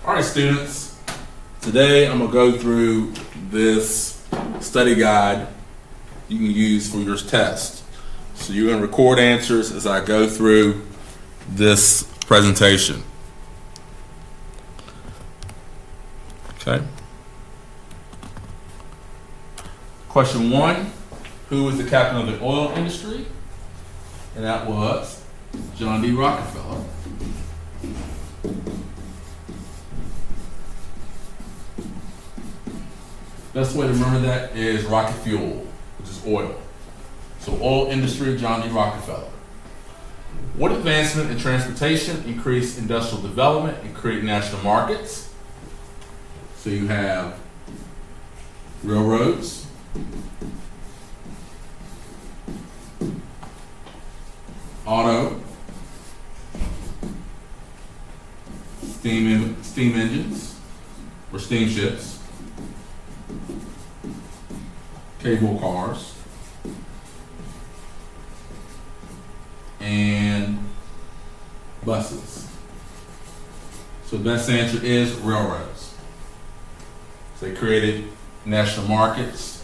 All right, students. Today I'm going to go through this study guide you can use for your test. So you're going to record answers as I go through this presentation. Okay. Question 1. Who was the captain of the oil industry? And that was John D. Rockefeller. Best way to remember that is rocket fuel, which is oil. So oil industry, John D. Rockefeller. What advancement in transportation increased industrial development and created national markets? So you have railroads, auto, steam engines or steamships, cable cars, and buses. So the best answer is railroads. So they created national markets,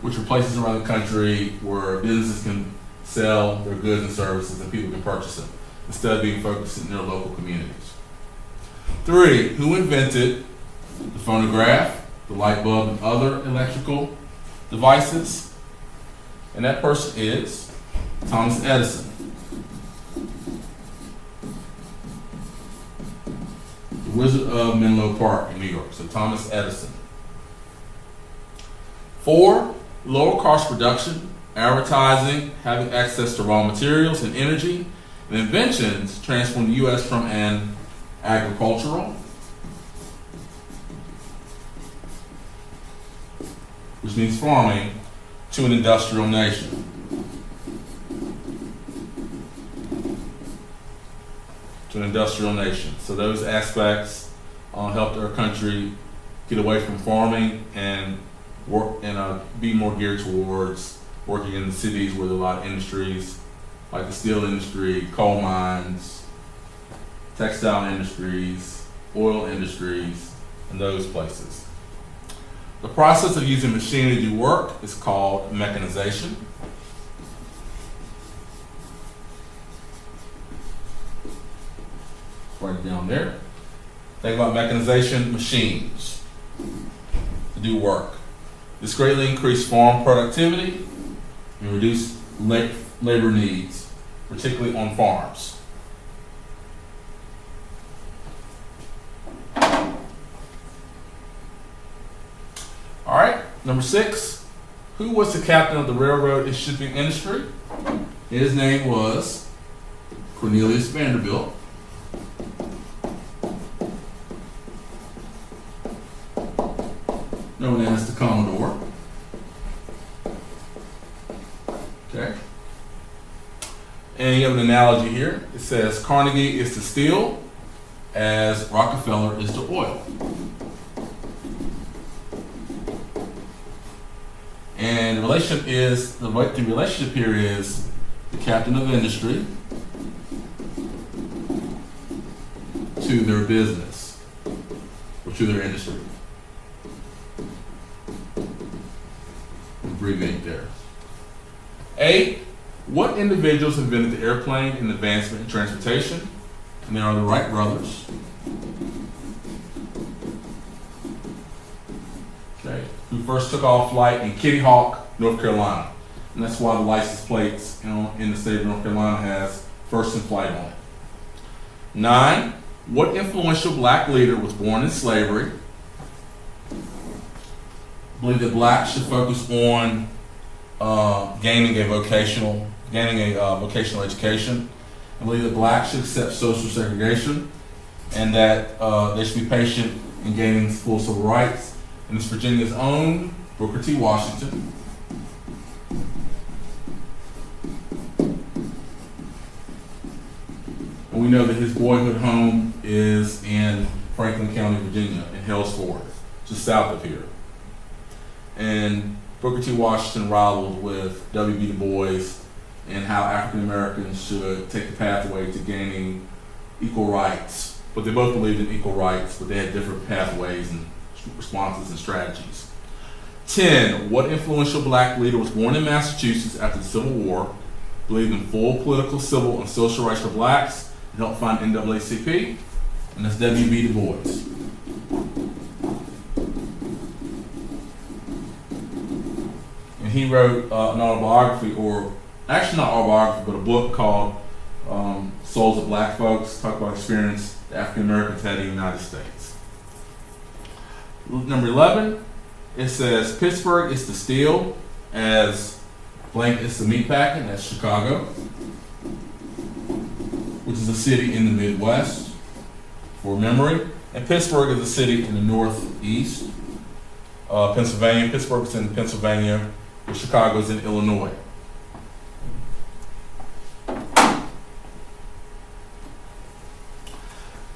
which are places around the country where businesses can sell their goods and services and people can purchase them instead of being focused in their local communities. 3. Who invented the phonograph, the light bulb, and other electrical devices? And that person is Thomas Edison. The Wizard of Menlo Park in New York. So Thomas Edison. 4. Lower cost production, advertising, having access to raw materials and energy, and inventions transformed the U.S. from an agricultural, which means farming, to an industrial nation. So those aspects helped our country get away from farming and work and be more geared towards working in the cities where there are a lot of industries, like the steel industry, coal mines, textile industries, oil industries, and those places. The process of using machinery to do work is called mechanization. Write it down there. Think about mechanization, machines to do work. This greatly increased farm productivity and reduced labor needs, particularly on farms. All right, number 6. Who was the captain of the railroad and shipping industry? His name was Cornelius Vanderbilt. Known as the Commodore. Okay. And you have an analogy here. It says Carnegie is to steel as Rockefeller is to oil. And the relationship here is the captain of industry to their business or to their industry. Abbreviate there. 8. What individuals invented the airplane and advancement in transportation? And they are the Wright brothers. Okay. Who first took off flight in Kitty Hawk, North Carolina. And that's why the license plates in the state of North Carolina has first in flight on it. 9. What influential black leader was born in slavery? I believe that blacks should focus on gaining a vocational education. I believe that blacks should accept social segregation and that they should be patient in gaining full civil rights. And it's Virginia's own Booker T. Washington. And we know that his boyhood home is in Franklin County, Virginia, in Hell's Ford, just south of here. And Booker T. Washington rivaled with W.B. Du Bois and how African Americans should take the pathway to gaining equal rights but they both believed in equal rights, but they had different pathways and responses and strategies. 10. What influential black leader was born in Massachusetts after the Civil War, believed in full political, civil, and social rights for blacks, and helped found NAACP? And that's W.B. Du Bois. And he wrote an autobiography, or actually not autobiography, but a book called Souls of Black Folks, talk about experience the African Americans had in the United States. Number 11, it says Pittsburgh is the steel, as blank is the meatpacking, that's Chicago, which is a city in the Midwest, for memory. And Pittsburgh is a city in the Northeast, Pennsylvania. Pittsburgh is in Pennsylvania, and Chicago is in Illinois.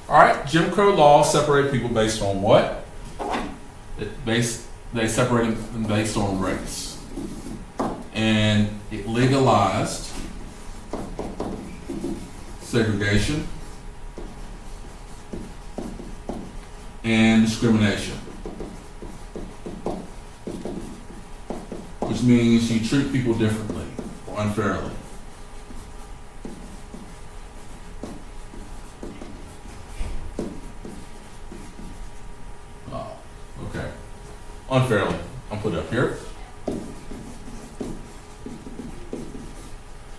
All right, Jim Crow laws separate people based on what? They separated them based on race. And it legalized segregation and discrimination, which means you treat people differently or unfairly. Okay. Unfairly. I'll put it up here.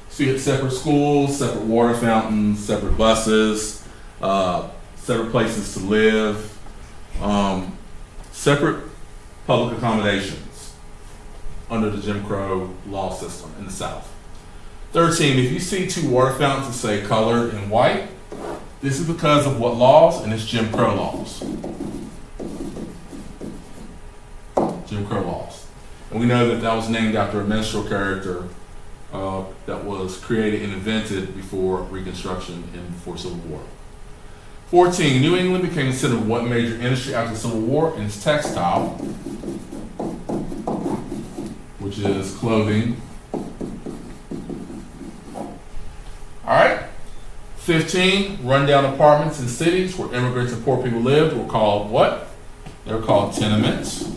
So you have separate schools, separate water fountains, separate buses, separate places to live, separate public accommodations under the Jim Crow law system in the South. 13, if you see two water fountains that say colored and white, this is because of what laws? And it's Jim Crow laws. Jim Crow laws. And we know that that was named after a minstrel character that was created and invented before Reconstruction and before Civil War. 14, New England became considered what major industry after the Civil War? And it's textile, which is clothing. All right. 15, rundown apartments in cities where immigrants and poor people lived were called what? They were called tenements.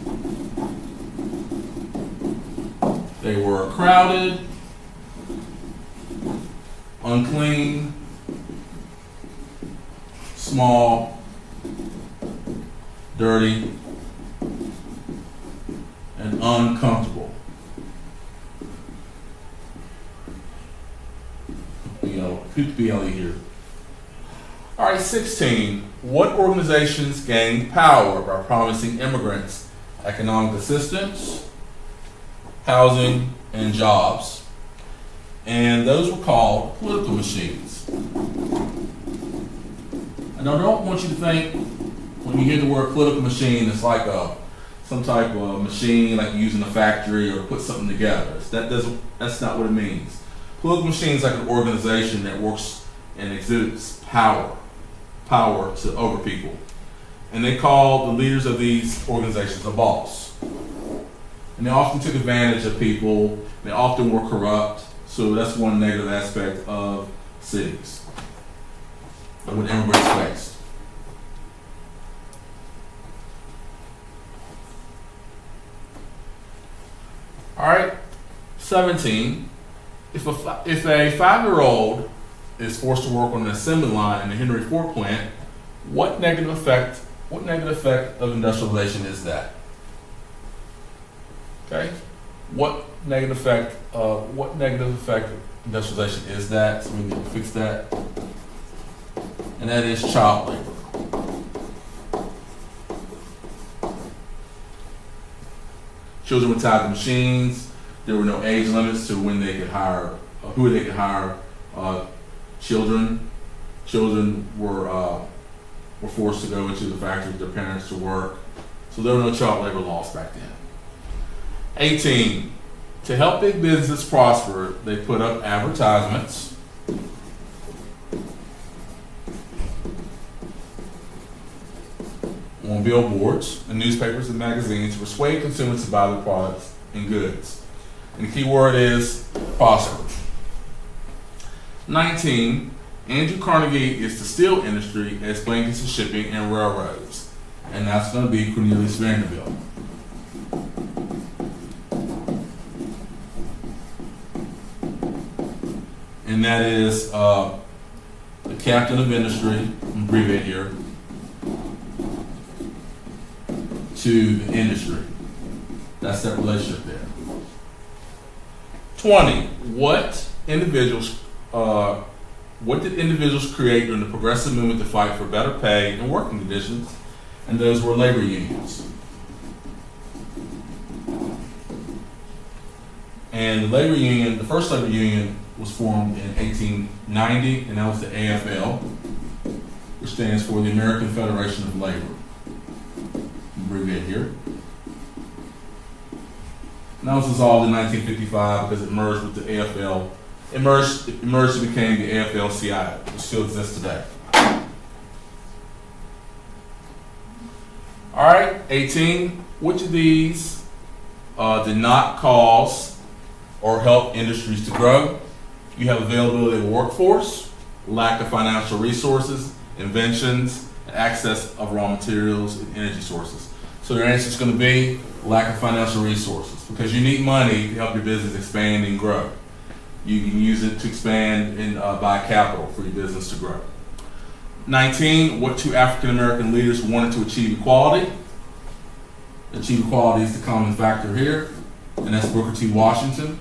They were crowded, unclean, small, dirty, and uncomfortable. BLE here. All right, 16. What organizations gained power by promising immigrants economic assistance, housing, and jobs? And those were called political machines. And I don't want you to think when you hear the word political machine, it's like some type of machine like you use in a factory or put something together. That's not what it means. Political machine is like an organization that works and exhibits power to over people. And they call the leaders of these organizations a boss. And they often took advantage of people. They often were corrupt. So that's one negative aspect of cities and what immigrants faced. All right, 17. If a 5-year-old is forced to work on an assembly line in the Henry Ford plant, what negative effect of industrialization is that? Okay, what negative effect of industrialization is that? So we can fix that, and that is child labor. Children were tied to machines. There were no age limits to when they could hire, who they could hire. Children were forced to go into the factory with their parents to work. So there were no child labor laws back then. 18, to help big businesses prosper, they put up advertisements on billboards and newspapers and magazines to persuade consumers to buy their products and goods. And the key word is prosper. 19, Andrew Carnegie is the steel industry as Blank is the shipping and railroads. And that's going to be Cornelius Vanderbilt. And that is the captain of industry, I'm abbreviate here, to the industry. That's that relationship there. 20. What did individuals create during the progressive movement to fight for better pay and working conditions? And those were labor unions. And the labor union, the first labor union was formed in 1890, and that was the AFL, which stands for the American Federation of Labor. Abbreviate here. And that was dissolved in 1955 because it merged with the AFL. It merged and became the AFL-CIO, which still exists today. All right, 18. Which of these did not cause or help industries to grow? You have availability of a workforce, lack of financial resources, inventions, and access of raw materials and energy sources. So your answer is going to be lack of financial resources, because you need money to help your business expand and grow. You can use it to expand and buy capital for your business to grow. 19, what two African American leaders wanted to achieve equality? Achieve equality is the common factor here, and that's Booker T. Washington,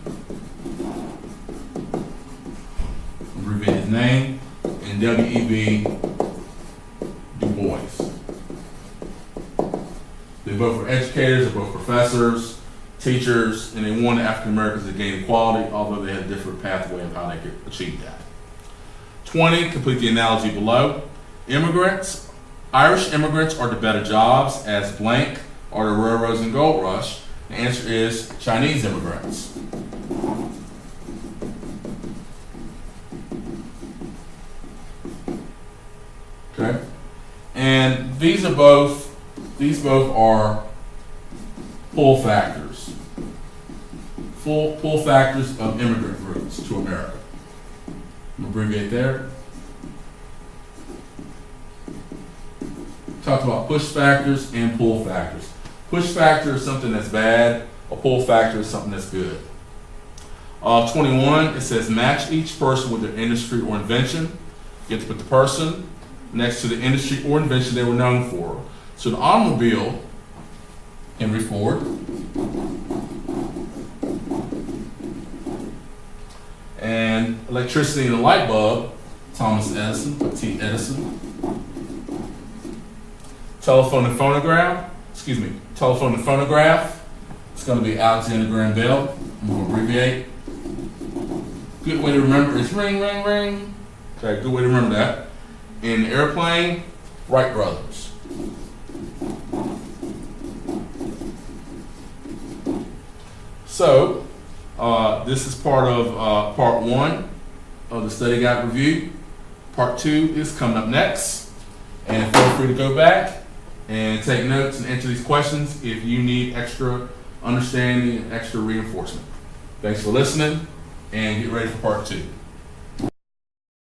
abbreviate his name, and W.E.B. Du Bois. They both were educators, they're both professors, teachers, and they wanted African Americans to gain equality, although they had a different pathway of how they could achieve that. 20, complete the analogy below. Immigrants, Irish immigrants are to better jobs as blank are the railroads and gold rush. The answer is Chinese immigrants. Okay, and these both are pull factors. Pull factors of immigrant groups to America. I'm gonna abbreviate there. Talked about push factors and pull factors. Push factor is something that's bad. A pull factor is something that's good. 21, it says match each person with their industry or invention. You have to put the person next to the industry or invention they were known for. So the automobile, Henry Ford. And electricity and the light bulb, Thomas Edison, T. Edison. Telephone and phonograph, it's going to be Alexander Graham Bell. I'm going to abbreviate. Good way to remember is ring, ring, ring. Okay, good way to remember that. And the airplane, Wright brothers. So, this is part of part 1 of the study guide review. Part 2 is coming up next. And feel free to go back and take notes and answer these questions if you need extra understanding and extra reinforcement. Thanks for listening, and get ready for part 2.